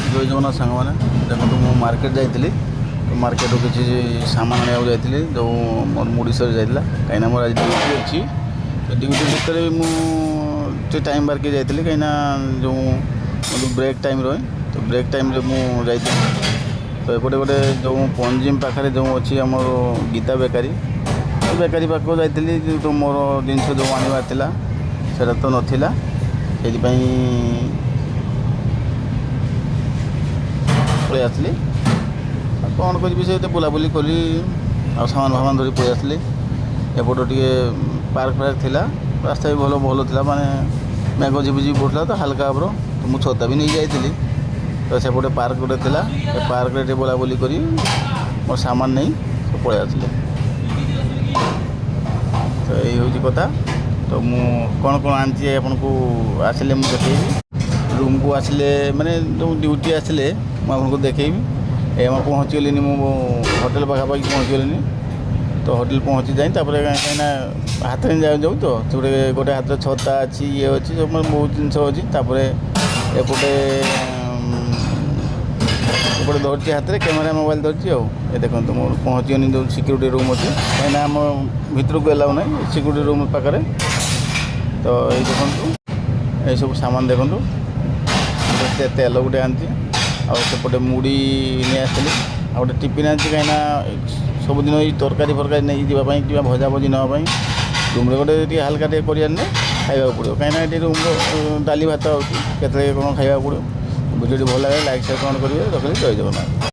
जय जगन्नाथ सांग मैंने देखो मु मार्केट जाइली तो मार्केट किसी सामान आने जाइली जो मोर मुड़ीसर जाइला कहीं मोर आज ड्यूटी अच्छी तो ड्यूटी भितर मुझे टाइम बार के जाइली कहीं जो ब्रेक टाइम रहे तो ब्रेक टाइम मुझे तो एपटे गोटे जो पंजिम पाखे जो अच्छी आम गीता बेकारी बेकारी पाक जाइली तो मोर जिनस जो आनबार था तो नाला से पलि आसली कौन करी से बुलाबुली कली आ सामान फामान धरी पलि आसली एपट टे पार्क फार्क थिला रास्ता भी भल भल था माने मेघ झिपिझिपि पड़ता तो हाल्का भाव तो मुझे छता भी नहीं जाइली तो सेपटे पार्क गोटे थिला पार्क रे बुलाबुली करी मोर सामान नहीं तो पलि आसली तो यही हूँ कथा तो मु कौन कौन आनी आपन को आसिले मुझे देखी रूम को आसिले माने जो ड्यूटी आसिले मुझे देखी एम पहुँचीगली मुझे होटेल पाखापाखि पहुँचीगली तो होटेल पहुँची जाए कहीं हाथ में जाऊँ तो गोटे हाथ छता अच्छी ये अच्छी सब बहुत जिन अच्छी एपटे एपटे धरती हाथ में कैमेरा मोबाइल धरती ये देखो मोर पहुँचीगनी जो सिक्यूरीटी रूम अच्छी कहीं आम भितर को एलाउ ना सिक्यूरीटी रूम पाखे तो ये देखो ये सब सामान देखो तेल गोटे आनी आउटे मुड़ी नहीं आसली आ गए टिफिन आनी कहीं सबुदिन ये तरकारी फरकारी नहीं जावाई कि भजा भजी नापी रूम गोटे हाल्का टे करार नहीं खावा पड़ो कहीं रूम डाली भात आती कौन खावा पड़ो भिडियो भल लगे लाइक शेयर कमेंट करेंगे रखिए जय जगन्नाथ।